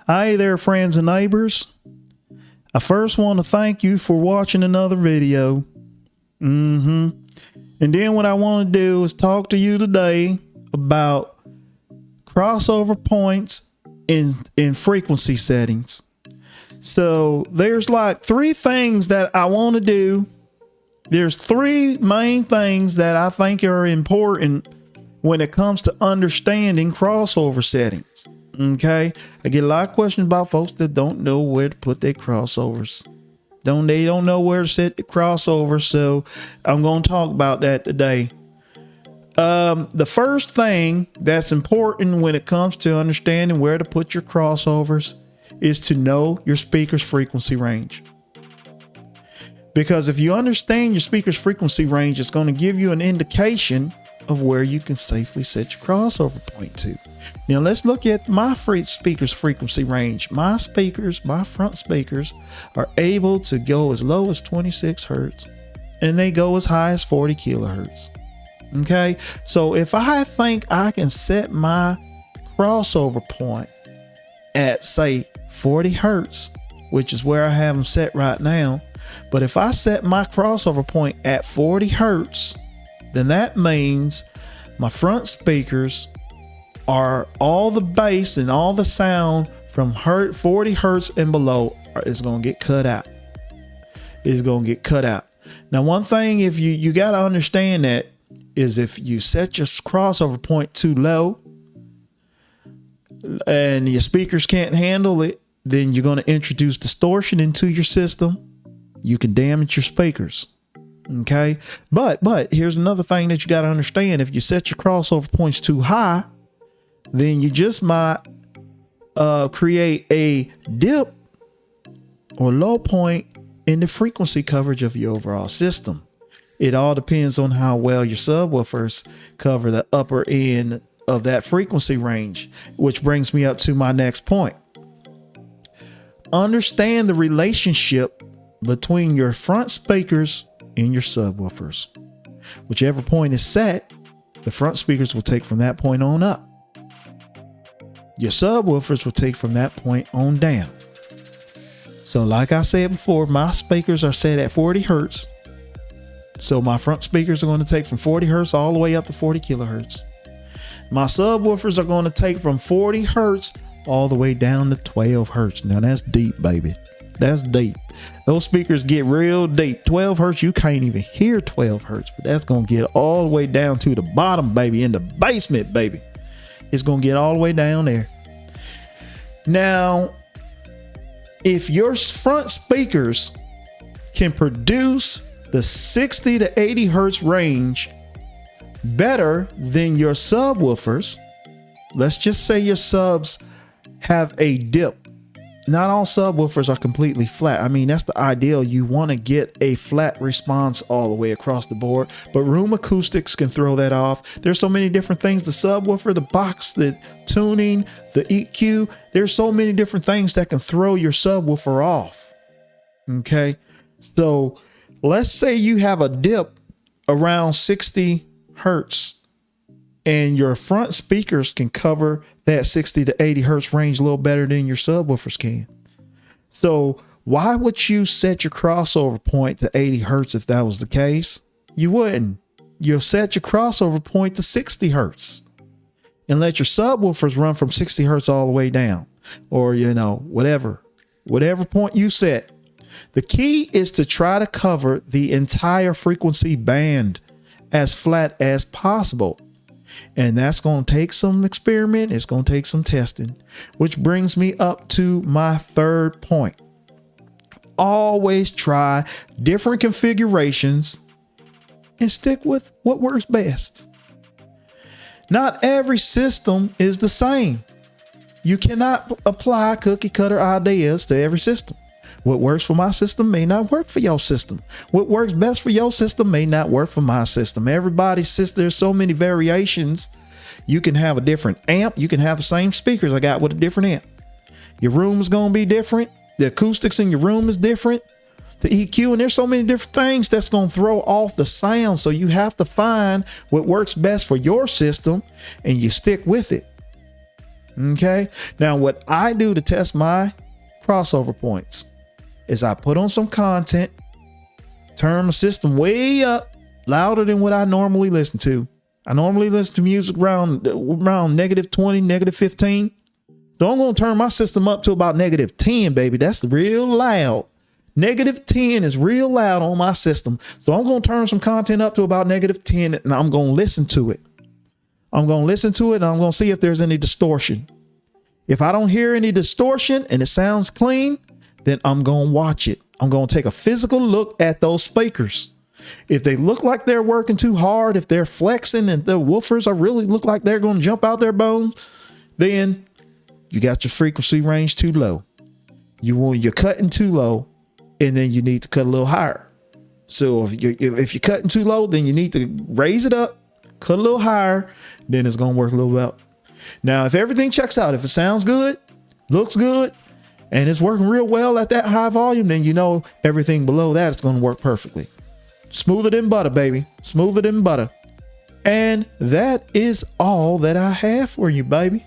Hi there, friends and neighbors. I first want to thank you for watching another video. And then what I want to do is talk to you today about crossover points in frequency settings. So there's like three things that I want to do. There's three main things that I think are important when it comes to understanding crossover settings. Okay, I get a lot of questions about folks that don't know where to put their crossovers. They don't know where to set the crossover. So I'm going to talk about that today. The first thing that's important when it comes to understanding where to put your crossovers is to know your speaker's frequency range. Because if you understand your speaker's frequency range, it's going to give you an indication of where you can safely set your crossover point to. Now let's look at my speaker's frequency range. My front speakers are able to go as low as 26 hertz and they go as high as 40 kilohertz. Okay, so if I think I can set my crossover point at say 40 hertz, which is where I have them set right now, but if I set my crossover point at 40 hertz, then that means my front speakers are all the bass and all the sound from 40 hertz and below is going to get cut out. It's going to get cut out. Now, one thing if you got to understand that is if you set your crossover point too low and your speakers can't handle it, then you're going to introduce distortion into your system. You can damage your speakers. Okay, but here's another thing that you got to understand. If you set your crossover points too high, then you just might create a dip or low point in the frequency coverage of your overall system. It all depends on how well your subwoofers cover the upper end of that frequency range, which brings me up to my next point. Understand the relationship between your front speakers and your subwoofers. Whichever point is set, the front speakers will take from that point on up. Your subwoofers will take from that point on down. So like I said before, my speakers are set at 40 hertz. So my front speakers are going to take from 40 hertz all the way up to 40 kilohertz. My subwoofers are going to take from 40 hertz all the way down to 12 hertz. Now that's deep, baby. That's deep. Those speakers get real deep. 12 hertz, you can't even hear 12 hertz, but that's going to get all the way down to the bottom, baby, in the basement, baby. It's going to get all the way down there. Now, if your front speakers can produce the 60 to 80 hertz range better than your subwoofers, let's just say your subs have a dip. Not all subwoofers are completely flat. I mean, that's the ideal. You want to get a flat response all the way across the board, but room acoustics can throw that off. There's so many different things. The subwoofer, the box, the tuning, the EQ. There's so many different things that can throw your subwoofer off. Okay. So let's say you have a dip around 60 hertz and your front speakers can cover that 60 to 80 hertz range a little better than your subwoofers can. So why would you set your crossover point to 80 hertz if that was the case? You wouldn't. You'll set your crossover point to 60 hertz and let your subwoofers run from 60 hertz all the way down, or, you know, whatever point you set. The key is to try to cover the entire frequency band as flat as possible. And that's going to take some experiment. It's going to take some testing, which brings me up to my third point. Always try different configurations and stick with what works best. Not every system is the same. You cannot apply cookie cutter ideas to every system. What works for my system may not work for your system. What works best for your system may not work for my system. Everybody's system, there's so many variations. You can have a different amp. You can have the same speakers I got with a different amp. Your room is going to be different. The acoustics in your room is different. The EQ, and there's so many different things that's going to throw off the sound. So you have to find what works best for your system and you stick with it. Okay. Now, what I do to test my crossover points is I put on some content, turn the system way up, louder than what I normally listen to. I normally listen to music around -20, -15. So I'm going to turn my system up to about -10, baby. That's real loud. -10 is real loud on my system. So I'm going to turn some content up to about -10 and I'm going to listen to it. I'm going to listen to it and I'm going to see if there's any distortion. If I don't hear any distortion and it sounds clean, then I'm going to watch it. I'm going to take a physical look at those speakers. If they look like they're working too hard, if they're flexing and the woofers are really look like they're going to jump out their bones, then you got your frequency range too low. You're cutting too low, and then you need to cut a little higher. So if you're cutting too low, then you need to raise it up, cut a little higher, then it's going to work a little better. Now, if everything checks out, if it sounds good, looks good, and it's working real well at that high volume, then you know everything below that is going to work perfectly. Smoother than butter, baby. Smoother than butter. And that is all that I have for you, baby.